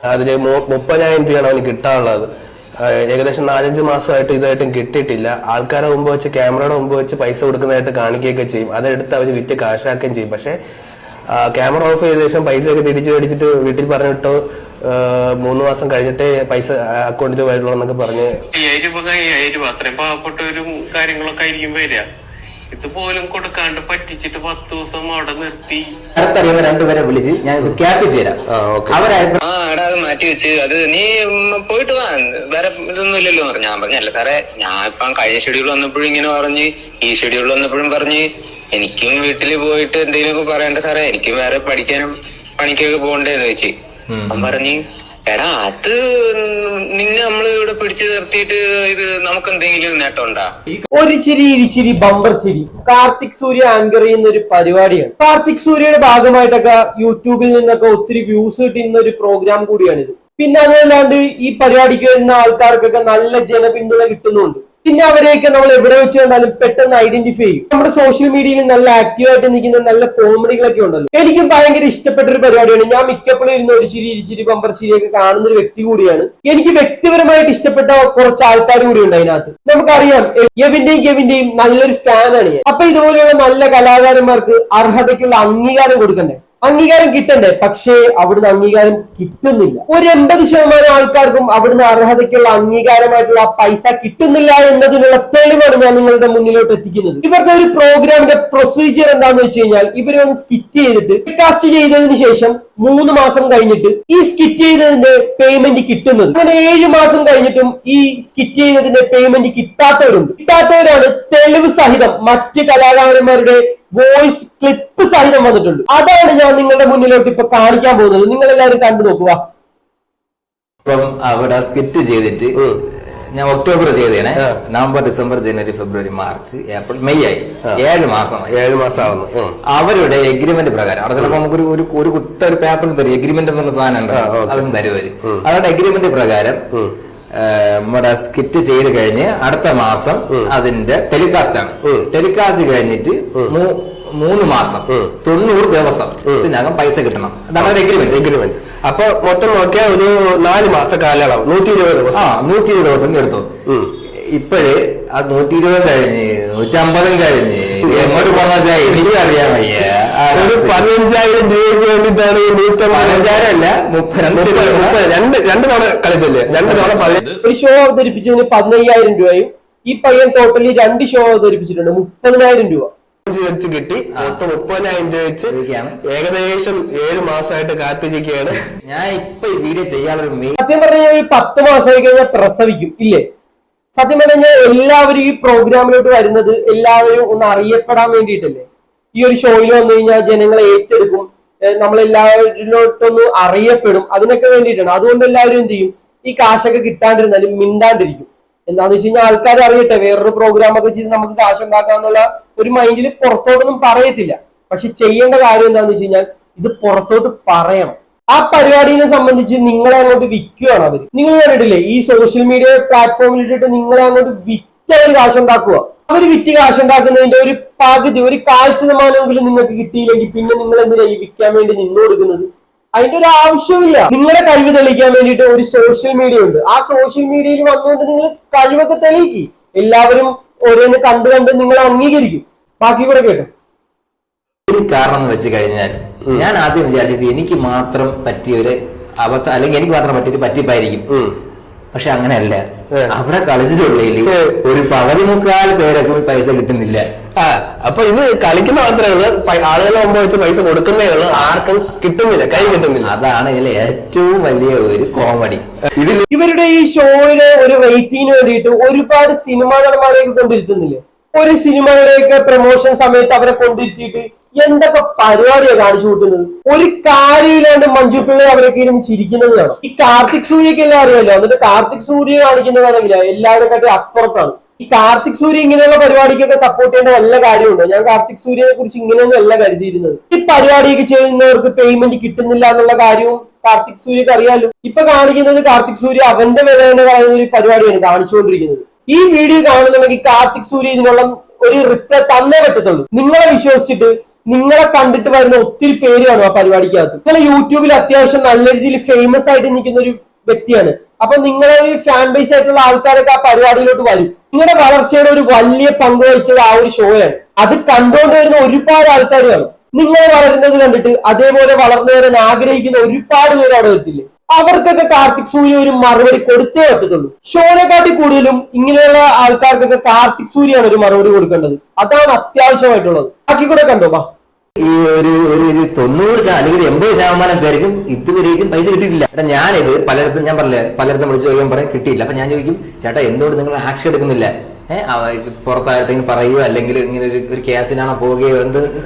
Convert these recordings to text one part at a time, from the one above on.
അതില് 30,000 രൂപയാണ് അവന് കിട്ടാനുള്ളത്. ഏകദേശം 4-5 മാസമായിട്ട് ഇതായിട്ടും കിട്ടിയിട്ടില്ല. ആൾക്കാരെ മുമ്പ് വെച്ച് ക്യാമറയുടെ മുമ്പ് വെച്ച് പൈസ കൊടുക്കുന്നതായിട്ട് കാണിക്കുകയൊക്കെ ചെയ്യും. അതെടുത്ത് അവർ വിറ്റ് കാശാക്കുകയും ചെയ്യും. പക്ഷെ ക്യാമറ ഓഫ് ചെയ്ത ശേഷം പൈസയൊക്കെ തിരിച്ചു മേടിച്ചിട്ട് വീട്ടിൽ പറഞ്ഞിട്ട് 3 മാസം കഴിഞ്ഞിട്ടേ പൈസ അക്കൗണ്ടിൽ വരുള്ളൂ എന്നൊക്കെ പറഞ്ഞ് 5000 രൂപ അത്രയും പാവപ്പെട്ടവരും കാര്യങ്ങളൊക്കെ ആയിരിക്കും വരിക. ഇതുപോലും കൊടുക്കാണ്ട് പറ്റിച്ചിട്ട് 10 ദിവസം അവിടെ നിർത്തി. അടുത്തറിയുന്ന രണ്ടുപേരെ വിളിച്ച് ഞാൻ ക്യാപ്പ് ചേരാം. എടാ അത് മാറ്റി വെച്ച് അത് നീ പോയിട്ട് വാ, വേറെ ഇതൊന്നും ഇല്ലല്ലോ പറഞ്ഞു. ഞാൻ പറഞ്ഞല്ല സാറേ, ഞാൻ ഇപ്പം കഴിഞ്ഞ ഷെഡ്യൂൾ വന്നപ്പോഴും ഇങ്ങനെ പറഞ്ഞ്, ഈ ഷെഡ്യൂൾ വന്നപ്പോഴും പറഞ്ഞ് എനിക്കും വീട്ടിൽ പോയിട്ട് എന്തെങ്കിലുമൊക്കെ പറയണ്ട സാറേ, എനിക്കും വേറെ പഠിക്കാനും പണിക്കൊക്കെ പോകണ്ടേന്ന് വെച്ച്. അവൻ പറഞ്ഞ് എടാ അത് നിന്നെ നമ്മള് ഇവിടെ പിടിച്ചു നിർത്തിയിട്ട് ഇത് നമുക്ക് എന്തെങ്കിലും നേട്ടം ഉണ്ടാ? ഒരു ചിരി ഇരിച്ചിരി ബമ്പർ ചിരി കാർത്തിക് സൂര്യ ആങ്കർ ചെയ്യുന്ന ഒരു പരിപാടിയാണ്. കാർത്തിക് സൂര്യയുടെ ഭാഗമായിട്ടൊക്കെ യൂട്യൂബിൽ നിന്നൊക്കെ ഒത്തിരി വ്യൂസ് കിട്ടുന്ന ഒരു പ്രോഗ്രാം കൂടിയാണിത്. പിന്നെ അതല്ലാണ്ട് ഈ പരിപാടിക്ക് വരുന്ന ആൾക്കാർക്കൊക്കെ നല്ല ജനപിന്തുണ കിട്ടുന്നുണ്ട്. പിന്നെ അവരെയൊക്കെ നമ്മൾ എവിടെ വെച്ച് കണ്ടാലും പെട്ടെന്ന് ഐഡന്റിഫൈ ചെയ്യും. നമ്മുടെ സോഷ്യൽ മീഡിയയിൽ നല്ല ആക്റ്റീവായിട്ട് നിൽക്കുന്ന നല്ല കോമഡികളൊക്കെ ഉണ്ടല്ലോ. എനിക്ക് ഭയങ്കര ഇഷ്ടപ്പെട്ട ഒരു പരിപാടിയാണ്. ഞാൻ മിക്കപ്പോഴും ഇരുന്ന് ഒരു ചിരി ഇരിച്ചിരി ബമ്പർ ചിരിയൊക്കെ കാണുന്ന ഒരു വ്യക്തി കൂടിയാണ്. എനിക്ക് വ്യക്തിപരമായിട്ട് ഇഷ്ടപ്പെട്ട കുറച്ച് ആൾക്കാർ കൂടി ഉണ്ട് അതിനകത്ത്. നമുക്കറിയാം കെവിന്റെയും നല്ലൊരു ഫാനാണ് ഞാൻ. അപ്പൊ ഇതുപോലെയുള്ള നല്ല കലാകാരന്മാർക്ക് അർഹതയ്ക്കുള്ള അംഗീകാരം കൊടുക്കണ്ടേ, അംഗീകാരം കിട്ടണ്ടേ? പക്ഷേ അവിടുന്ന് അംഗീകാരം കിട്ടുന്നില്ല. ഒരു 80% ആൾക്കാർക്കും അവിടുന്ന് അർഹതയ്ക്കുള്ള അംഗീകാരമായിട്ടുള്ള ആ പൈസ കിട്ടുന്നില്ല എന്നതിനുള്ള തെളിവാണ് ഞാൻ നിങ്ങളുടെ മുന്നിലോട്ട് എത്തിക്കുന്നത്. ഇവരുടെ ഒരു പ്രോഗ്രാമിന്റെ പ്രൊസീജിയർ എന്താന്ന് വെച്ച് കഴിഞ്ഞാൽ, ഇവര് ഒന്ന് സ്കിറ്റ് ചെയ്തിട്ട് കാസ്റ്റ് ചെയ്തതിന് ശേഷം 3 മാസം കഴിഞ്ഞിട്ട് ഈ സ്കിറ്റ് ചെയ്തതിന്റെ പേയ്മെന്റ് കിട്ടുന്നത്. അങ്ങനെ 7 മാസം കഴിഞ്ഞിട്ടും ഈ സ്കിറ്റ് ചെയ്തതിന്റെ പേയ്മെന്റ് കിട്ടാത്തവരുണ്ട്. കിട്ടാത്തവരാണ് തെളിവ് സഹിതം മറ്റ് കലാകാരന്മാരുടെ വോയിസ് ക്ലിപ്പ് സഹിതം വന്നിട്ടുണ്ട്. അതാണ് ഞാൻ നിങ്ങളുടെ മുന്നിലോട്ട് ഇപ്പൊ കാണിക്കാൻ പോകുന്നത്. നിങ്ങൾ എല്ലാവരും കണ്ടു നോക്കുക. ഇപ്പം അവിടെ സ്കിറ്റ് ചെയ്തിട്ട് ഞാൻ ഒക്ടോബർ ചെയ്തേനെ. നവംബർ, ഡിസംബർ, ജനുവരി, ഫെബ്രുവരി, മാർച്ച്, ഏപ്രിൽ, മെയ് ആയി. 7 മാസമാവുന്നു. അവരുടെ എഗ്രിമെന്റ് പ്രകാരം അവിടെ ചിലപ്പോ നമുക്ക് ഒരു കുട്ട ഒരു പേപ്പറിൽ തരും. എഗ്രിമെന്റ് എന്ന് പറഞ്ഞ സാധനം ഉണ്ട്, അതും തരുവര്. അവരുടെ എഗ്രിമെന്റ് പ്രകാരം നമ്മുടെ സ്കിറ്റ് ചെയ്ത് കഴിഞ്ഞ് അടുത്ത മാസം അതിന്റെ ടെലികാസ്റ്റ് ആണ്. ടെലികാസ്റ്റ് കഴിഞ്ഞിട്ട് 3 മാസം 90 ദിവസത്തിനകം പൈസ കിട്ടണം. അതാണ് എഗ്രിമെന്റ്. അപ്പൊ മൊത്തം നോക്കിയാൽ ഒരു 4 മാസ കാലയളവ് 120 ദിവസം. 120 ദിവസം എടുത്തു. ഇപ്പോഴ് അത് 120 കഴിഞ്ഞ് 150 കഴിഞ്ഞ് എങ്ങോട്ട് പറഞ്ഞാ എനിക്ക് അറിയാൻ വയ്യ. ഒരു 15,000 രൂപയ്ക്ക് വേണ്ടിയിട്ടാണ് 115,000 അല്ല 32 രണ്ട് തവണ കളിച്ചല്ലേ. 2 തവണ ഒരു ഷോ അവതരിപ്പിച്ചതിന് 15,000 രൂപയും ഈ പയ്യൻ ടോട്ടലി 2 ഷോ അവതരിപ്പിച്ചിട്ടുണ്ട് 30,000 രൂപ വെച്ച് കിട്ടി. മൊത്തം 30,000 രൂപ വെച്ച് ഏകദേശം 7 മാസമായിട്ട് കാത്തിരിക്കുകയാണ്. ഞാൻ ഇപ്പൊ ഈ വീഡിയോ ചെയ്യാനുള്ള സത്യം പറഞ്ഞാൽ ഒരു 10 മാസമായി കഴിഞ്ഞാൽ പ്രസവിക്കും ഇല്ലേ? സത്യം പറഞ്ഞാൽ എല്ലാവരും ഈ പ്രോഗ്രാമിലോട്ട് വരുന്നത് എല്ലാവരും ഒന്ന് അറിയപ്പെടാൻ വേണ്ടിയിട്ടല്ലേ. ഈ ഒരു ഷോയിൽ വന്നു കഴിഞ്ഞാൽ ജനങ്ങളെ ഏറ്റെടുക്കും, നമ്മളെല്ലാവരിലോട്ടൊന്ന് അറിയപ്പെടും, അതിനൊക്കെ വേണ്ടിയിട്ടാണ്. അതുകൊണ്ട് എല്ലാവരും എന്ത് ചെയ്യും, ഈ കാശൊക്കെ കിട്ടാണ്ടിരുന്നാലും മിണ്ടാണ്ടിരിക്കും. എന്താന്ന് വെച്ച് കഴിഞ്ഞാൽ ആൾക്കാർ അറിയട്ടെ, വേറൊരു പ്രോഗ്രാം ഒക്കെ ചെയ്ത് നമുക്ക് കാശ് ഉണ്ടാക്കാന്നുള്ള ഒരു മൈൻഡിൽ പുറത്തോട്ടൊന്നും പറയത്തില്ല. പക്ഷെ ചെയ്യേണ്ട കാര്യം എന്താന്ന് വെച്ച് കഴിഞ്ഞാൽ ഇത് പുറത്തോട്ട് പറയണം. ആ പരിപാടിനെ സംബന്ധിച്ച് നിങ്ങളെ അങ്ങോട്ട് വിൽക്കുകയാണ് അവര്. നിങ്ങൾ കണ്ടിട്ടില്ലേ, ഈ സോഷ്യൽ മീഡിയ പ്ലാറ്റ്ഫോമിൽ ഇട്ടിട്ട് നിങ്ങളെ അങ്ങോട്ട് വിറ്റ് അവർ കാശുണ്ടാക്കുക. അവർ വിറ്റ് കാശുണ്ടാക്കുന്നതിന്റെ ഒരു പകുതി, ഒരു 1/4% നിങ്ങൾക്ക് കിട്ടിയില്ലെങ്കിൽ പിന്നെ നിങ്ങൾ എന്തിനാ ഈ വിൽക്കാൻ വേണ്ടി നിന്ന് കൊടുക്കുന്നത്? അതിന്റെ ഒരു ആവശ്യമില്ല. നിങ്ങളുടെ കഴിവ് തെളിയിക്കാൻ വേണ്ടിയിട്ട് ഒരു സോഷ്യൽ മീഡിയ ഉണ്ട്. ആ സോഷ്യൽ മീഡിയയിൽ വന്നുകൊണ്ട് നിങ്ങൾ കഴിവൊക്കെ തെളിയിക്കും. എല്ലാവരും ഓരോന്ന് കണ്ട് നിങ്ങളെ അംഗീകരിക്കും. ബാക്കി കൂടെ കേട്ടോ. ഒരു കാരണം എന്ന് വെച്ച് കഴിഞ്ഞാൽ, ഞാൻ ആദ്യം വിചാരിച്ചത് എനിക്ക് മാത്രം പറ്റിയൊരു അബദ്ധം, അല്ലെങ്കിൽ എനിക്ക് മാത്രം പറ്റിയൊരു പറ്റിപ്പായിരിക്കും. പക്ഷെ അങ്ങനെയല്ല. അവിടെ കളിച്ചിട്ടുള്ളതിൽ ഒരു 15 പേരൊക്കെ പൈസ കിട്ടുന്നില്ല. അപ്പൊ ഇത് കളിക്കുന്ന മാത്രമേ ഉള്ളൂ, ആളുകളെ മുമ്പ് വെച്ച് പൈസ കൊടുക്കുന്നേ ഉള്ളൂ, ആർക്കും കിട്ടുന്നില്ല, കൈ കിട്ടുന്നില്ല. അതാണ് ഇതിലെ ഏറ്റവും വലിയ ഒരു കോമഡി. ഇവരുടെ ഈ ഷോയിലെ ഒരു റേറ്റിംഗിന് വേണ്ടിയിട്ട് ഒരുപാട് സിനിമാ നടന്മാരെയൊക്കെ കൊണ്ടിരുത്തുന്നില്ലേ? ഒരു സിനിമയുടെയൊക്കെ പ്രൊമോഷൻ സമയത്ത് അവരെ കൊണ്ടിരുത്തിയിട്ട് എന്തൊക്കെ പരിപാടിയാണ് കാണിച്ചു കൂട്ടുന്നത്. ഒരു കാര്യമില്ലാണ്ട് മഞ്ജു പിള്ള അവരൊക്കെ ഇരുന്ന് ചിരിക്കുന്നത് കാണാം. ഈ കാർത്തിക് സൂര്യക്ക് എല്ലാം അറിയാലോ. എന്നിട്ട് കാർത്തിക് സൂര്യ കാണിക്കുന്നതാണെങ്കിൽ എല്ലാവരെക്കാട്ടി അപ്പുറത്താണ്. ഈ കാർത്തിക് സൂര്യ ഇങ്ങനെയുള്ള പരിപാടിക്കൊക്കെ സപ്പോർട്ട് ചെയ്യേണ്ട വല്ല കാര്യമുണ്ടോ? ഞാൻ കാർത്തിക് സൂര്യനെ കുറിച്ച് ഇങ്ങനെയൊന്നും അല്ല കരുതിയിരുന്നത്. ഈ പരിപാടിയൊക്കെ ചെയ്യുന്നവർക്ക് പേയ്മെന്റ് കിട്ടുന്നില്ല എന്നുള്ള കാര്യവും കാർത്തിക് സൂര്യക്ക് അറിയാലോ. ഇപ്പൊ കാണിക്കുന്നത് കാർത്തിക് സൂര്യ അവന്റെ വില തന്നെ കളയുന്ന ഒരു പരിപാടിയാണ് കാണിച്ചുകൊണ്ടിരിക്കുന്നത്. ഈ വീഡിയോ കാണുന്നുണ്ടെങ്കിൽ കാർത്തിക് സൂര്യ ഇതിനുള്ള ഒരു റിപ്ലൈ തന്നേ പറ്റത്തുള്ളൂ. നിങ്ങളെ വിശ്വസിച്ചിട്ട് നിങ്ങളെ കണ്ടിട്ട് വരുന്ന ഒത്തിരി പേര് കാണും ആ പരിപാടിക്കകത്ത്. നിങ്ങൾ യൂട്യൂബിൽ അത്യാവശ്യം നല്ല രീതിയിൽ ഫേമസ് ആയിട്ട് നിൽക്കുന്ന ഒരു വ്യക്തിയാണ്. അപ്പൊ നിങ്ങളെ ഈ ഫാൻ ബേസ് ആയിട്ടുള്ള ആൾക്കാരൊക്കെ ആ പരിപാടിയിലോട്ട് വരും. നിങ്ങളുടെ വളർച്ചയുടെ ഒരു വലിയ പങ്ക് വഹിച്ചത് ആ ഒരു ഷോയാണ്. അത് കണ്ടുകൊണ്ട് വരുന്ന ഒരുപാട് ആൾക്കാർ കാണും. നിങ്ങൾ വളരുന്നത് കണ്ടിട്ട് അതേപോലെ വളർന്നു വരാൻ ആഗ്രഹിക്കുന്ന ഒരുപാട് പേര് അവിടെ വരത്തില്ലേ? അവർക്കൊക്കെ കാർത്തിക് സൂര്യ ഒരു മറുപടി കൊടുത്തേ പറ്റത്തുള്ളൂ. ഷോനെക്കാട്ടി കൂടുതലും ഇങ്ങനെയുള്ള ആൾക്കാർക്കൊക്കെ കാർത്തിക് സൂര്യയാണ് ഒരു മറുപടി കൊടുക്കേണ്ടത്. അതാണ് അത്യാവശ്യമായിട്ടുള്ളത്. ബാക്കി കൂടെ കണ്ടോ ബാ. ഈ ഒരു 90 അല്ലെങ്കിൽ 80% പേർക്കും ഇതുവരേക്കും പൈസ കിട്ടിയിട്ടില്ല. ഞാനിത് പലയിടത്തും ഞാൻ പറഞ്ഞില്ല, പലയിടത്തും വിളിച്ചു ചോദിക്കാൻ പറയും കിട്ടിയില്ല. അപ്പൊ ഞാൻ ചോദിക്കും, ചേട്ടാ എന്തുകൊണ്ട് നിങ്ങൾ ആക്ഷൻ എടുക്കുന്നില്ല? പുറത്തായിരത്തെങ്കിലും പറയുകയോ അല്ലെങ്കിൽ ഇങ്ങനെ ഒരു കേസിനാണോ പോവുകയോ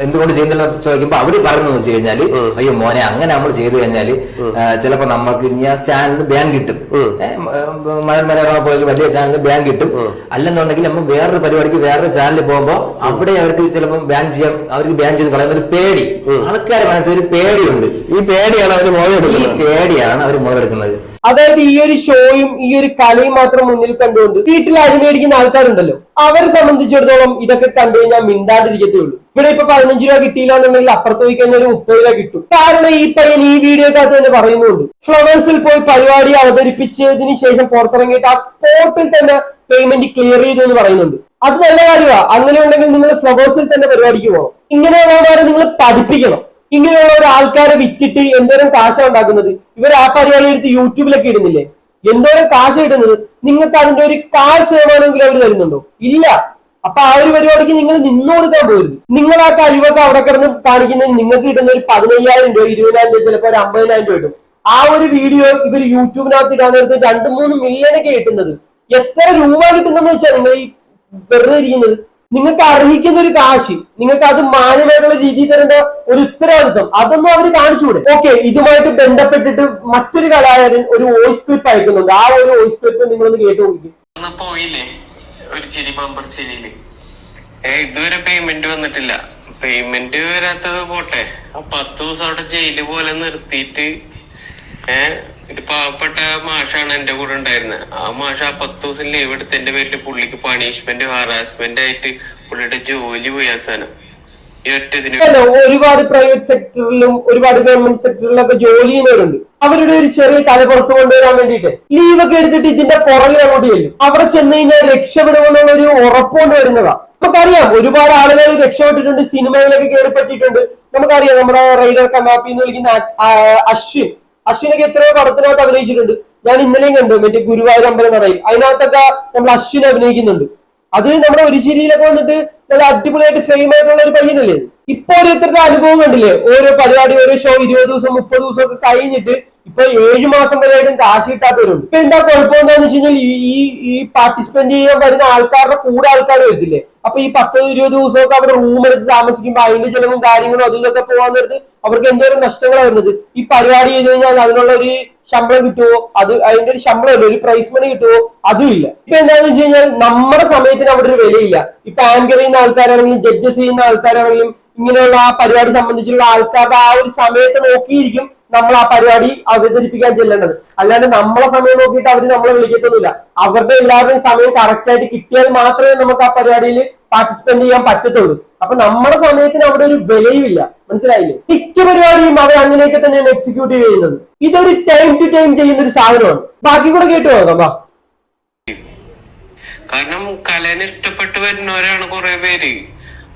എന്തുകൊണ്ട് ചെയ്യുന്നില്ല ചോദിക്കുമ്പോ അവര് പറയുന്നത് വെച്ച് കഴിഞ്ഞാല് അയ്യോ മോനെ അങ്ങനെ നമ്മൾ ചെയ്തു കഴിഞ്ഞാല് ചിലപ്പോ നമുക്ക് ചാനലിന് ബാൻ കിട്ടും, മനോരമ പോലെ വലിയ ചാനലിന് ബാൻ കിട്ടും. അല്ലെന്നുണ്ടെങ്കിൽ നമ്മൾ വേറൊരു പരിപാടിക്ക് വേറൊരു ചാനലിൽ പോകുമ്പോ അവിടെ അവർക്ക് ചിലപ്പോൾ ബാൻ ചെയ്യാൻ, അവർക്ക് ബാൻ ചെയ്ത് കളയുന്ന ഒരു പേടി ആൾക്കാരെ മനസ്സിൽ ഒരു പേടിയുണ്ട്. ഈ പേടിയാണ് അവർ മുതലെടുക്കുന്നത്. അതായത് ഈ ഒരു ഷോയും ഈ ഒരു കലയും മാത്രം മുന്നിൽ കണ്ടുകൊണ്ട് വീട്ടിൽ അരിമേടിക്കുന്ന ആൾക്കാരുണ്ടല്ലോ, അവരെ സംബന്ധിച്ചിടത്തോളം ഇതൊക്കെ കണ്ടു കഴിഞ്ഞാൽ മിണ്ടാണ്ടിരിക്കത്തേ ഉള്ളൂ. ഇവിടെ ഇപ്പൊ 15 രൂപ കിട്ടിയില്ല എന്നുണ്ടെങ്കിൽ അപ്പുറത്ത് പോയി കഴിഞ്ഞാൽ ഒരു 30 രൂപ കിട്ടും. കാരണം ഈ പയ്യൻ ഈ വീഡിയോക്കകത്ത് തന്നെ പറയുന്നുണ്ട്, ഫ്ലവേഴ്സിൽ പോയി പരിപാടി അവതരിപ്പിച്ചതിന് ശേഷം പുറത്തിറങ്ങിയിട്ട് ആ സ്പോട്ടിൽ തന്നെ പേയ്മെന്റ് ക്ലിയർ ചെയ്തു എന്ന് പറയുന്നുണ്ട്. അത് നല്ല കാര്യമാണ്. അങ്ങനെ ഉണ്ടെങ്കിൽ നിങ്ങൾ ഫ്ലവേഴ്സിൽ തന്നെ പരിപാടിക്ക് പോകണം. ഇങ്ങനെയുള്ളവരെ നിങ്ങൾ പഠിപ്പിക്കണം. ഇങ്ങനെയുള്ള ഒരു ആൾക്കാരെ വിറ്റിട്ട് എന്തോരം കാശാണ് ഉണ്ടാക്കുന്നത്. ഇവർ ആ പരിപാടി എടുത്ത് യൂട്യൂബിലൊക്കെ ഇടുന്നില്ലേ? എന്തോരം കാശ് ഇടുന്നത്? നിങ്ങൾക്ക് അതിന്റെ ഒരു 1/4% അവർ തരുന്നുണ്ടോ? ഇല്ല. അപ്പൊ ആ ഒരു പരിപാടിക്ക് നിങ്ങൾ നിന്നു കൊടുക്കാൻ പോകരുത്. നിങ്ങൾ ആ കഴിവൊക്കെ അവിടെ കിടന്ന് കാണിക്കുന്നതിന് നിങ്ങൾക്ക് കിട്ടുന്ന ഒരു 15,000 രൂപ 20,000 രൂപ ചിലപ്പോൾ ഒരു 50,000 രൂപ കിട്ടും. ആ ഒരു വീഡിയോ ഇവർ യൂട്യൂബിനകത്ത് ഇടാൻ നേരത്ത് 2-3 മില്യണൊക്കെ കിട്ടുന്നത്. എത്ര രൂപ കിട്ടുന്നെന്ന് വെച്ചാൽ നിങ്ങൾ ഈ വെറുതെ ഇരിക്കുന്നത്. നിങ്ങൾക്ക് അർഹിക്കുന്ന ഒരു കാശ് നിങ്ങൾക്ക് അത് മാന്യമായിട്ടുള്ള രീതിയിൽ തരേണ്ട ഒരു ഉത്തരവാദിത്വം അതൊന്നും അവർ കാണിച്ചുകൂടെ? ഓക്കെ, ഇതുമായിട്ട് ബന്ധപ്പെട്ടിട്ട് മറ്റൊരു കലാകാരൻ ഒരു വോയിസ് ക്ലിപ്പ് അയക്കുന്നുണ്ട്. ആ ഒരു വോയിസ് ക്ലിപ്പ് നിങ്ങളൊന്ന് കേട്ടു നോക്കി. പോയില്ലേ ഒരു ചിരി ബമ്പർ ചിരിയില് ഇതുവരെ പേയ്മെന്റ് വന്നിട്ടില്ല. പേയ്മെന്റ് വരാത്തത് പോട്ടെ, 10 ദിവസം അവിടെ ജയില് പോലെ നിർത്തിയിട്ട് ഒരു പാവപ്പെട്ട മാഷാണ് എന്റെ കൂടെ ഉണ്ടായിരുന്നത്. ആ മാഷ ആ 10 ദിവസം ലീവ് എടുത്തതിന്റെ പേരിൽ പുള്ളിക്ക് പണിഷ്മെന്റ് ഹാറാസ്മെന്റ് ആയിട്ട് പുള്ളിയുടെ ജോലി പോയി അവസാനം ഈ ഒറ്റതിന്. ഒരുപാട് പ്രൈവറ്റ് സെക്ടറിലും ഒരുപാട് ഗവൺമെന്റ് സെക്ടറിലൊക്കെ ജോലി ചെയ്യുന്നവരുണ്ട്. അവരുടെ ഒരു ചെറിയ കല പുറത്തു കൊണ്ടുവരാൻ വേണ്ടിയിട്ട് ലീവൊക്കെ എടുത്തിട്ട് ഇതിന്റെ പുറകെ അങ്ങോട്ട് ചെല്ലും. അവിടെ ചെന്ന് കഴിഞ്ഞാൽ രക്ഷപ്പെടുമെന്നുള്ള ഒരു ഉറപ്പുകൊണ്ട് വരുന്നതാ. നമുക്കറിയാം ഒരുപാട് ആളുകൾ രക്ഷപ്പെട്ടിട്ടുണ്ട്, സിനിമയിലൊക്കെ കയറി പറ്റിയിട്ടുണ്ട്. നമുക്കറിയാം നമ്മുടെ റൈഡർ കണ്ണാപ്പി എന്ന് വിളിക്കുന്ന അശ്വിനൊക്കെ എത്രയോ പടത്തിനകത്ത് അഭിനയിച്ചിട്ടുണ്ട്. ഞാൻ ഇന്നലെയും കണ്ടു മറ്റേ ഗുരുവായൂർ അമ്പലം നടയിൽ, അതിനകത്തൊക്കെ നമ്മൾ അശ്വിൻ അഭിനയിക്കുന്നുണ്ട്. അത് നമ്മുടെ ഒരു ചിരിയിലൊക്കെ വന്നിട്ട് നല്ല അടിപൊളിയായിട്ട് ഫെയിം ആയിട്ടുള്ള ഒരു പയ്യനല്ലേ. ഇപ്പൊ ഓരോരുത്തരുടെ അനുഭവം കണ്ടില്ലേ? ഓരോ പരിപാടി ഓരോ ഷോ 20 ദിവസം 30 ദിവസം ഒക്കെ കഴിഞ്ഞിട്ട് ഇപ്പൊ 7 മാസം വരെയായിട്ടും കാശ് കിട്ടാത്തവരുണ്ട്. ഇപ്പൊ എന്താ കുഴപ്പം എന്താന്ന് വെച്ച് കഴിഞ്ഞാൽ ഈ പാർട്ടിസിപ്പന്റ് ചെയ്യാൻ വരുന്ന ആൾക്കാരുടെ കൂടെ ആൾക്കാർ വരത്തില്ലേ? അപ്പൊ ഈ 10-20 ദിവസമൊക്കെ അവിടെ റൂം എടുത്ത് താമസിക്കുമ്പോ അതിന്റെ ചെലവും കാര്യങ്ങളും അതും ഇതൊക്കെ പോകാൻ നേരത്ത് അവർക്ക് എന്തോരം നഷ്ടങ്ങളാണ് വരുന്നത്. ഈ പരിപാടി ചെയ്ത് കഴിഞ്ഞാൽ അതിനുള്ള ഒരു ശമ്പളം കിട്ടുമോ? അതിന്റെ ഒരു ശമ്പളമല്ലോ, ഒരു പ്രൈസ് മണി കിട്ടുമോ? അതും ഇല്ല. ഇപ്പൊ എന്താണെന്ന് വെച്ച് കഴിഞ്ഞാൽ നമ്മുടെ സമയത്തിന് അവിടെ ഒരു വിലയില്ല. ഇപ്പൊ ആങ്കർ ചെയ്യുന്ന ആൾക്കാരാണെങ്കിലും ജഡ്ജസ് ചെയ്യുന്ന ആൾക്കാരാണെങ്കിലും ഇങ്ങനെയുള്ള ആ പരിപാടി സംബന്ധിച്ചുള്ള ആൾക്കാരുടെ ആ ഒരു സമയത്ത് നോക്കിയിരിക്കും നമ്മൾ ആ പരിപാടി അവതരിപ്പിക്കാൻ ചെല്ലേണ്ടത്. അല്ലാണ്ട് നമ്മളെ സമയം നോക്കിയിട്ട് അവർ നമ്മളെ വിളിക്കത്തൊന്നുമില്ല. അവരുടെ എല്ലാവരുടെയും സമയം കറക്റ്റ് ആയിട്ട് കിട്ടിയാൽ മാത്രമേ നമുക്ക് ആ പരിപാടിയിൽ പാർട്ടിസിപ്പേറ്റ് ചെയ്യാൻ പറ്റത്തുള്ളൂ. അപ്പൊ നമ്മുടെ സമയത്തിന് അവിടെ ഒരു വിലയുമില്ല. മനസ്സിലായില്ലേ? മിക്ക പരിപാടിയും അവർ അങ്ങനെയൊക്കെ തന്നെയാണ് എക്സിക്യൂട്ട് ചെയ്യുന്നത്. ഇതൊരു ടൈം ടു ടൈം ചെയ്യുന്ന ഒരു സാധനമാണ്. ബാക്കി കൂടെ കേട്ടു നോക്കാം. കാരണം കലനെ ഇഷ്ടപ്പെട്ട് വരുന്നവരാണ് കുറെ പേര്.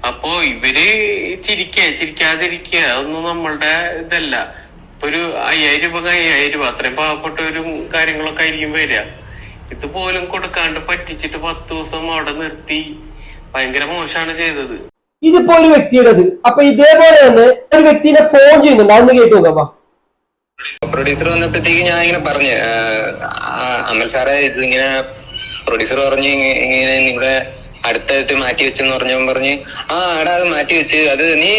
അപ്പോ ഇവര് ചിരിക്കാതിരിക്കുക അതൊന്നും നമ്മളുടെ ഇതല്ല. ഇപ്പൊ ഒരു 5,000 രൂപ 5,000 രൂപ അത്രയും പാവപ്പെട്ടവരും കാര്യങ്ങളൊക്കെ ആയിരിക്കും വരിക. ഇതുപോലും കൊടുക്കാണ്ട് പറ്റിച്ചിട്ട് 10 ദിവസം അവിടെ നിർത്തി ഭയങ്കര മോശമാണ് ചെയ്തത്. ഇതിപ്പോ ഒരു വ്യക്തിയുടേത്. അപ്പൊ ഇതേപോലെ തന്നെ ഒരു വ്യക്തിനെ ഫോൺ ചെയ്യുന്നുണ്ട്. അതൊന്ന് കേട്ടു നോക്കാം. പ്രൊഡ്യൂസർ വന്നപ്പോഴത്തേക്ക് ഞാൻ ഇങ്ങനെ പറഞ്ഞു, അമൽ സാറേ ഇത് ഇങ്ങനെ പ്രൊഡ്യൂസർ പറഞ്ഞു ഇങ്ങനെ ഇവിടെ അടുത്തടുത്ത് മാറ്റി വെച്ചെന്ന് പറഞ്ഞ് എടാ അത് മാറ്റി വെച്ച് അത് നീ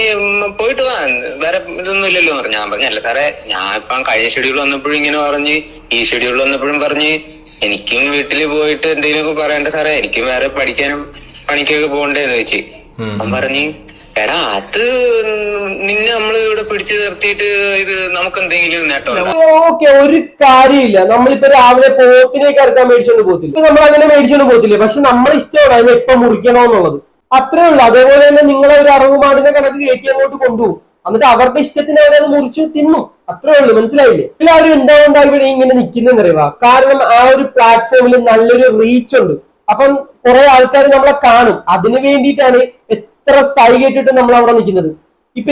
പോയിട്ട് വാ വേറെ ഇതൊന്നും ഇല്ലല്ലോ പറഞ്ഞു. ഞാൻ പറഞ്ഞു അല്ല സാറേ ഞാൻ ഇപ്പം കഴിഞ്ഞ ഷെഡ്യൂൾ വന്നപ്പോഴും ഇങ്ങനെ പറഞ്ഞ് ഈ ഷെഡ്യൂൾ വന്നപ്പോഴും പറഞ്ഞ് എനിക്കും വീട്ടിൽ പോയിട്ട് എന്തെങ്കിലുമൊക്കെ പറയണ്ട സാറേ, എനിക്കും വേറെ പഠിക്കാനും പണിക്കൊക്കെ പോകണ്ടേന്ന് വെച്ച്. അവൻ പറഞ്ഞ് എടാ അത് നിന്നെ നമ്മള് ഇവിടെ പിടിച്ചു നിർത്തിയിട്ട് ഇത് നമുക്ക് എന്തെങ്കിലും നേട്ടം. ഓക്കെ, ഒരു കാര്യമില്ല. നമ്മളിപ്പോ രാവിലെ പോത്തിനേക്ക് ഇറക്കാൻ മേടിച്ചോണ്ട് പോകത്തില്ല. ഇപ്പൊ നമ്മൾ അങ്ങനെ മേടിച്ചോണ്ട് പോകത്തില്ലേ? പക്ഷെ നമ്മളെ ഇഷ്ടമാണ് അതിനെ എപ്പം മുറിക്കണോന്നുള്ളത്. അത്രേ ഉള്ളൂ. അതേപോലെ തന്നെ നിങ്ങളെ ഒരു അറവുമാടിന്റെ കണക്ക് കയറ്റി അങ്ങോട്ട് കൊണ്ടുപോകും, എന്നിട്ട് അവരുടെ ഇഷ്ടത്തിന് അവരത് മുറിച്ച് തിന്നും. അത്രേ ഉള്ളൂ, മനസ്സിലായില്ലേ? എല്ലാവരും എന്തുകൊണ്ടാണ് ഇവിടെ ഇങ്ങനെ നിൽക്കുന്നതെന്ന് അറിയുക? കാരണം ആ ഒരു പ്ലാറ്റ്ഫോമിൽ നല്ലൊരു റീച്ച് ഉണ്ട്. അപ്പം കുറെ ആൾക്കാർ നമ്മളെ കാണും. അതിനു വേണ്ടിയിട്ടാണ് എത്ര സൈകിട്ടിട്ട് നമ്മൾ അവിടെ നിൽക്കുന്നത്. ഇപ്പൊ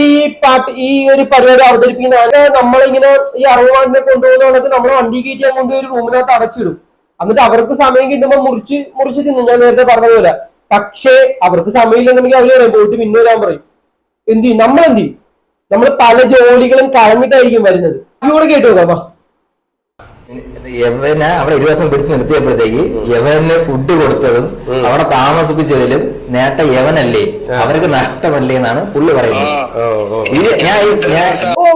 ഈ ഒരു പരിപാടി അവതരിപ്പിക്കുന്ന നമ്മളിങ്ങനെ ഈ അറുപതിനെ കൊണ്ടുപോകുന്നവർക്ക് നമ്മളെ വണ്ടി കയറ്റിയാൽ കൊണ്ട് ഒരു റൂമിനകത്ത് അടച്ചിടും. എന്നിട്ട് അവർക്ക് സമയം കിട്ടുമ്പോൾ മുറിച്ച് തിന്നും, ഞാൻ നേരത്തെ പറഞ്ഞ പോലെ. പക്ഷേ അവർക്ക് സമയമില്ലെന്നുണ്ടെങ്കിൽ അവർ പറയും പോയിട്ട് പിന്നെ വരാൻ പറയും. എന്ത് ചെയ്യും? നമ്മളെന്ത് ചെയ്യും? നമ്മൾ പല ജോലികളും കളഞ്ഞിട്ടായിരിക്കും വരുന്നത്. ഇവിടെ കേട്ടു നോക്കാം. യവനെ അവിടെ 20 ദിവസം പിടിച്ചു നിർത്തിയപ്പോഴത്തേക്ക് യവന് ഫുഡ് കൊടുത്തതും അവിടെ താമസിപ്പിച്ചതിലും നേട്ട യവനല്ലേ, അവർക്ക് നഷ്ടമല്ലേ എന്നാണ് പുള്ളി പറയുന്നത്.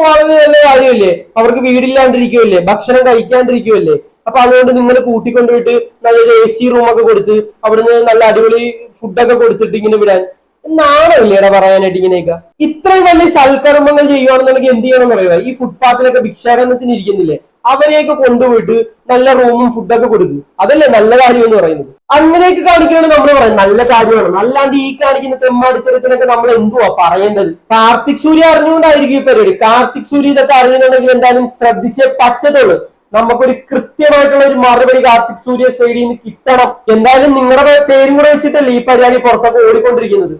വളരെ നല്ല കാര്യമല്ലേ? അവർക്ക് വീടില്ലാണ്ടിരിക്കുമല്ലേ, ഭക്ഷണം കഴിക്കാണ്ടിരിക്കുമല്ലേ? അപ്പൊ അതുകൊണ്ട് നിങ്ങൾ കൂട്ടിക്കൊണ്ടുപോയിട്ട് നല്ലൊരു AC റൂമൊക്കെ കൊടുത്ത് അവിടുന്ന് നല്ല അടിപൊളി ഫുഡൊക്കെ കൊടുത്തിട്ട് ഇങ്ങനെ വിടാൻ നാണമില്ലേടാ പറയാനായിട്ട്? ഇങ്ങനെയൊക്കെ ഇത്രയും വലിയ സൽക്കർമ്മങ്ങൾ ചെയ്യുകയാണെന്നുണ്ടെങ്കിൽ എന്ത് ചെയ്യണം പറയുക? ഈ ഫുട്പാത്തിലൊക്കെ ഭിക്ഷാടനത്തിന് ഇരിക്കുന്നില്ലേ, അവരെയൊക്കെ കൊണ്ടുപോയിട്ട് നല്ല റൂമും ഫുഡൊക്കെ കൊടുക്കുക. അതല്ലേ നല്ല കാര്യം എന്ന് പറയുന്നത്. അങ്ങനെയൊക്കെ കാണിക്കുകയാണ് നമ്മൾ പറയുന്നത് നല്ല കാര്യമാണ്. അല്ലാണ്ട് ഈ കാണിക്കുന്ന തെമ്മാടിത്തരത്തിനൊക്കെ നമ്മൾ എന്തുവാ പറയേണ്ടത്? കാർത്തിക് സൂര്യ അറിഞ്ഞുകൊണ്ടായിരിക്കും ഈ പരിപാടി. കാർത്തിക് സൂര്യ ഇതൊക്കെ അറിയുന്നുണ്ടെങ്കിൽ എന്തായാലും ശ്രദ്ധിച്ചേ പറ്റത്തുള്ളൂ. നമുക്കൊരു കൃത്യമായിട്ടുള്ള ഒരു മറുപടി കാർത്തിക് സൂര്യ സൈഡിൽ നിന്ന് കിട്ടണം. എന്തായാലും നിങ്ങളുടെ പേരും കൂടെ വെച്ചിട്ടല്ലേ ഈ പരിപാടി പുറത്തൊക്കെ ഓടിക്കൊണ്ടിരിക്കുന്നത്.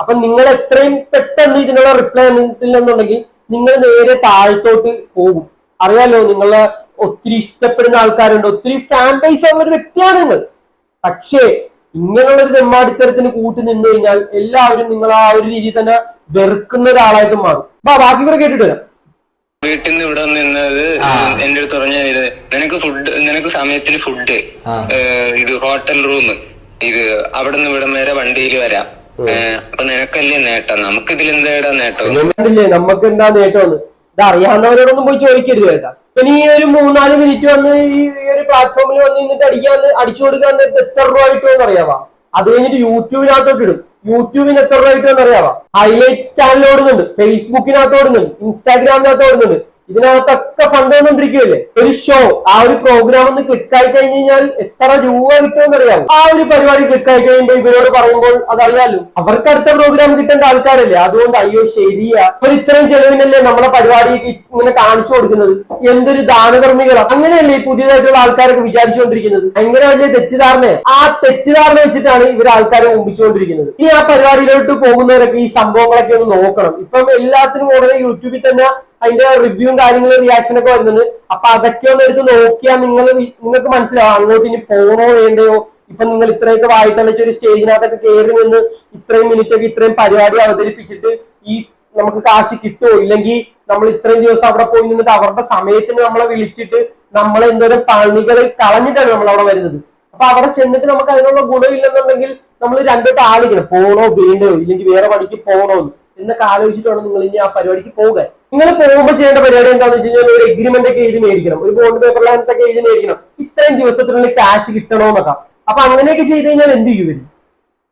അപ്പൊ നിങ്ങൾ എത്രയും പെട്ടെന്ന് ഇതിനുള്ള റിപ്ലൈ തന്നിട്ടില്ലെന്നുണ്ടെങ്കിൽ നിങ്ങൾ നേരെ താഴത്തോട്ട് പോകും. അറിയാലോ, നിങ്ങളെ ഒത്തിരി ഇഷ്ടപ്പെടുന്ന ആൾക്കാരുണ്ട്, ഒത്തിരി ഫാൻ ബേസ് ഉള്ള ഒരു വ്യക്തിയാണ് നിങ്ങൾ. പക്ഷേ ഇങ്ങനെയുള്ള ഒരു തെമ്മാടിത്തരത്തിന് കൂട്ടി നിന്ന് കഴിഞ്ഞാൽ എല്ലാവരും നിങ്ങൾ ആ ഒരു രീതിയിൽ തന്നെ വെറുക്കുന്ന ഒരാളായിട്ട് മാറും. ബാക്കി കൂടെ കേട്ടിട്ട് വരാം. വീട്ടിൽ നിന്ന് ഇവിടെ നിന്നത് എന്റെ അടുത്ത് പറഞ്ഞ നിനക്ക് സമയത്തിന് ഫുഡ്, ഇത് ഹോട്ടൽ റൂം, ഇത് അവിടെ നിന്ന് ഇവിടം വരെ വണ്ടിയിൽ വരാം. അപ്പൊ നിനക്കല്ലേ നേട്ടം, നമുക്ക് ഇതിൽ എന്താ നേട്ടം? നമുക്ക് എന്താ നേട്ടം? ഇത് അറിയാവുന്നവരോടൊന്നും പോയി ചോദിക്കരുത് കേട്ടാ. ഇനി ഈ ഒരു 3-4 മിനിറ്റ് വന്ന് ഈ ഒരു പ്ലാറ്റ്ഫോമിൽ വന്ന് നിന്നിട്ട് അടിച്ചു കൊടുക്കാൻ എത്ര രൂപ കിട്ടുമെന്ന് അറിയാവാ? അത് കഴിഞ്ഞിട്ട് യൂട്യൂബിനകത്തോട്ട് ഇടും. യൂട്യൂബിന് എത്ര രൂപ കിട്ടുമെന്ന് അറിയാവാ? ഹൈലൈറ്റ് ചാനൽ ഓടുന്നുണ്ട്, ഫേസ്ബുക്കിനകത്ത് ഓടുന്നുണ്ട്, ഇൻസ്റ്റാഗ്രാമിനകത്ത് ഓടുന്നുണ്ട്. ഇതിനകത്തൊക്കെ ഫണ്ട് വന്നുകൊണ്ടിരിക്കുകയല്ലേ. ഒരു ഷോ, ആ ഒരു പ്രോഗ്രാം ഒന്ന് ക്ലിക്ക് ആയി കഴിഞ്ഞ് കഴിഞ്ഞാൽ എത്ര രൂപ കിട്ടുമെന്ന് അറിയാമോ? ആ ഒരു പരിപാടി ക്ലിക്ക് ആയി കഴിയുമ്പോൾ ഇവരോട് പറയുമ്പോൾ അതറിയാലോ, അവർക്ക് അടുത്ത പ്രോഗ്രാം കിട്ടേണ്ട ആൾക്കാരല്ലേ. അതുകൊണ്ട് അയ്യോ ശരിയാ, അവർ ഇത്രയും ചെലവിനല്ലേ നമ്മളെ പരിപാടി ഇങ്ങനെ കാണിച്ചു കൊടുക്കുന്നത്. എന്തൊരു ദാനധർമ്മികളാണ്. അങ്ങനെയല്ലേ ഈ പുതിയതായിട്ടുള്ള ആൾക്കാരൊക്കെ വിചാരിച്ചുകൊണ്ടിരിക്കുന്നത്. ഭയങ്കര വലിയ തെറ്റിദ്ധാരണ. ആ തെറ്റിദ്ധാരണ വെച്ചിട്ടാണ് ഇവർ ആൾക്കാരെ മുമ്പിച്ചുകൊണ്ടിരിക്കുന്നത്. ഈ ആ പരിപാടിയിലോട്ട് പോകുന്നവരൊക്കെ ഈ സംഭവങ്ങളൊക്കെ ഒന്ന് നോക്കണം. ഇപ്പം എല്ലാത്തിനും ഉടനെ യൂട്യൂബിൽ തന്നെ അതിന്റെ റിവ്യൂവും കാര്യങ്ങളും റിയാക്ഷൻ ഒക്കെ വരുന്നുണ്ട്. അപ്പൊ അതൊക്കെ ഒന്ന് എടുത്ത് നോക്കിയാൽ നിങ്ങൾക്ക് മനസ്സിലാവും അങ്ങോട്ട് ഇനി പോണോ വേണ്ടയോ. ഇപ്പൊ നിങ്ങൾ ഇത്രയൊക്കെ വായിട്ടലച്ച ഒരു സ്റ്റേജിനകത്തൊക്കെ കയറി നിന്ന് ഇത്രയും മിനിറ്റ് ഒക്കെ ഇത്രയും പരിപാടി അവതരിപ്പിച്ചിട്ട് ഈ നമുക്ക് കാശ് കിട്ടുമോ? ഇല്ലെങ്കിൽ നമ്മൾ ഇത്രയും ദിവസം അവിടെ പോയി നിന്നിട്ട് അവരുടെ സമയത്തിന് നമ്മളെ വിളിച്ചിട്ട് നമ്മളെ എന്തോരം പണികൾ കളഞ്ഞിട്ടാണ് നമ്മൾ അവിടെ വരുന്നത്. അപ്പൊ അവിടെ ചെന്നിട്ട് നമുക്ക് അതിനുള്ള ഗുണമില്ലെന്നുണ്ടെങ്കിൽ നമ്മൾ രണ്ടോട്ട് ആലോചിക്കണം, പോണോ വേണ്ടയോ, ഇല്ലെങ്കിൽ വേറെ പണിക്ക് പോകണോ എന്നൊക്കെ ആലോചിച്ചിട്ടാണ് നിങ്ങൾ ഇനി ആ പരിപാടിക്ക് പോകാൻ. നിങ്ങൾ പോകുമ്പോൾ ചെയ്യേണ്ട പരിപാടി എന്താണെന്ന് വെച്ച് കഴിഞ്ഞാൽ ഒരു എഗ്രിമെന്റ് ഒക്കെ എഴുതി മേടിക്കണം, ഒരു ബോണ്ട് പേപ്പറിലൊക്കെ എഴുതി മേടിക്കണം, ഇത്രയും ദിവസത്തിനുള്ളിൽ ക്യാഷ് കിട്ടണോന്നൊക്കെ. അപ്പൊ അങ്ങനെയൊക്കെ ചെയ്ത് കഴിഞ്ഞാൽ എന്ത് ചെയ്യും ഇവര്?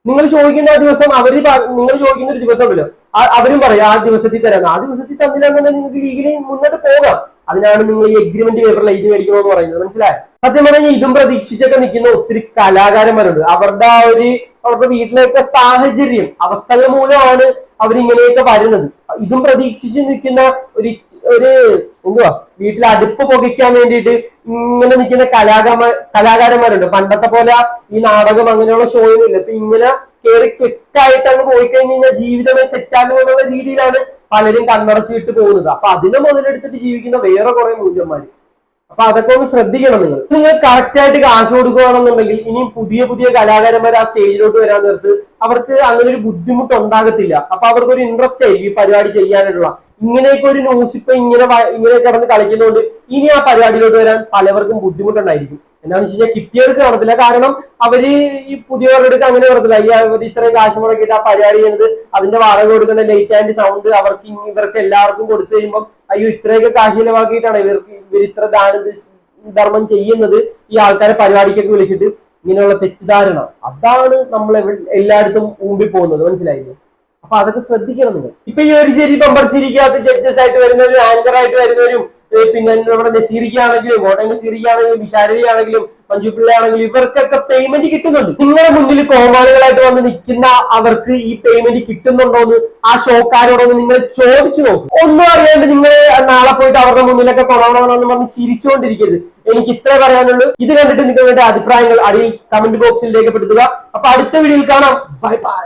നിങ്ങൾ ചോദിക്കുന്ന ആ ദിവസം നിങ്ങൾ ചോദിക്കുന്ന ഒരു ദിവസം ഉണ്ടല്ലോ, അവരും പറയും ആ ദിവസത്തിൽ തരാം. ആ ദിവസത്തിൽ തന്നില്ല എന്നുണ്ടെങ്കിൽ നിങ്ങൾക്ക് ലീഗലി മുന്നോട്ട് പോകാം. അതിനാണ് നിങ്ങൾ ഈ എഗ്രിമെന്റ് പേപ്പറിൽ എഴുതി മേടിക്കണമെന്ന് പറയുന്നത്. മനസ്സിലായോ? സത്യം പറഞ്ഞാൽ ഇതും പ്രതീക്ഷിച്ചൊക്കെ നിൽക്കുന്ന ഒത്തിരി കലാകാരന്മാരുണ്ട്. അവരുടെ വീട്ടിലേക്ക് സാഹചര്യം അവസ്ഥകൾ മൂലമാണ് അവരിങ്ങനെയൊക്കെ വരുന്നത്. ഇതും പ്രതീക്ഷിച്ച് നിൽക്കുന്ന ഒരു എന്തുവാ വീട്ടിൽ അടുപ്പ് പുകയ്ക്കാൻ വേണ്ടിയിട്ട് ഇങ്ങനെ നിൽക്കുന്ന കലാകാരന്മാരുണ്ട്. പണ്ടത്തെ പോലെ ഈ നാടകം അങ്ങനെയുള്ള ഷോയൊന്നും ഇല്ല. ഇപ്പൊ ഇങ്ങനെ കയറി ക്ലിക്കായിട്ട് അങ്ങ് പോയി കഴിഞ്ഞ് കഴിഞ്ഞാൽ ജീവിതമേ സെറ്റാകുമെന്നുള്ള രീതിയിലാണ് പലരും കണ്ണടച്ചു വിട്ട് പോകുന്നത്. അപ്പൊ അതിനെ മുതലെടുത്തിട്ട് ജീവിക്കുന്ന വേറെ കുറെ മൂല്യന്മാര്. അപ്പൊ അതൊക്കെ ഒന്ന് ശ്രദ്ധിക്കണം. നിങ്ങൾ കറക്റ്റ് ആയിട്ട് കാശ് കൊടുക്കുകയാണെന്നുണ്ടെങ്കിൽ ഇനിയും പുതിയ കലാകാരന്മാർ ആ സ്റ്റേജിലോട്ട് വരാൻ നേരത്ത് അവർക്ക് അങ്ങനെ ഒരു ബുദ്ധിമുട്ട് ഉണ്ടാകത്തില്ല. അപ്പൊ അവർക്ക് ഒരു ഇൻട്രസ്റ്റ് ആയിരിക്കും ഈ പരിപാടി ചെയ്യാനായിട്ടുള്ള. ഇങ്ങനെയൊക്കെ ഒരു ന്യൂസ് ഇപ്പൊ ഇങ്ങനെ കിടന്ന് കളിക്കുന്നതുകൊണ്ട് ഇനി ആ പരിപാടിയിലോട്ട് വരാൻ പലവർക്കും ബുദ്ധിമുട്ടുണ്ടായിരിക്കും. എന്താണെന്ന് വെച്ച് കഴിഞ്ഞാൽ കിട്ടിയവർക്ക് നടത്തില്ല. കാരണം അവര് ഈ പുതിയവരുടെ അടുത്ത് അങ്ങനെ നടത്തില്ല. ഈ അവർ ഇത്രയും കാശ് മുടക്കിയിട്ട് ആ പരിപാടി ചെയ്യുന്നത് അതിന്റെ വാടക കൊടുക്കേണ്ട ലൈറ്റ് ആൻഡ് സൗണ്ട് ഇവർക്ക് എല്ലാവർക്കും കൊടുത്തു കഴിയുമ്പോൾ അയ്യോ ഇത്രയൊക്കെ കാശ് ചിലവാക്കിയിട്ടാണ് ഇവർ ഇത്ര ധർമ്മം ചെയ്യുന്നത്. ഈ ആൾക്കാരെ പരിപാടിക്കൊക്കെ വിളിച്ചിട്ട് ഇങ്ങനെയുള്ള തെറ്റിദ്ധാരണ, അതാണ് നമ്മൾ എല്ലായിടത്തും ഊമ്പി പോകുന്നത്. മനസ്സിലായില്ലേ? അപ്പൊ അതൊക്കെ ശ്രദ്ധിക്കണം നിങ്ങൾ. ഇപ്പൊ ഈ ഒരു ശരി ബമ്പർശ്ശേരിക്കകത്ത് ജഡ്ജസ് ആയിട്ട് വരുന്നവരും ആങ്കർ ആയിട്ട് വരുന്നവരും പിന്നെ നമ്മുടെ നസീറിക്കാണെങ്കിലും കോട്ടയം നസീറിക്കാണെങ്കിലും വിശാരയാണെങ്കിലും മഞ്ജു പിള്ള ആണെങ്കിലും ഇവർക്കൊക്കെ പേയ്മെന്റ് കിട്ടുന്നുണ്ട്. നിങ്ങളുടെ മുന്നിൽ കോമാളികളായിട്ട് വന്ന് നിൽക്കുന്ന അവർക്ക് ഈ പേയ്മെന്റ് കിട്ടുന്നുണ്ടോന്ന് ആ ഷോക്കാരോടൊന്ന് നിങ്ങൾ ചോദിച്ചു നോക്കും. ഒന്നും അറിയാണ്ട് നിങ്ങൾ നാളെ പോയിട്ട് അവരുടെ മുന്നിലൊക്കെ കൊണവണമെന്ന് പറഞ്ഞ് ചിരിച്ചുകൊണ്ടിരിക്കരുത്. എനിക്ക് ഇത്രേ പറയാനുള്ളൂ. ഇത് കണ്ടിട്ട് നിങ്ങളുടെ അഭിപ്രായങ്ങൾ അടിയിൽ കമന്റ് ബോക്സിൽ രേഖപ്പെടുത്തുക. അപ്പൊ അടുത്ത വീഡിയോയിൽ കാണാം. Bye bye.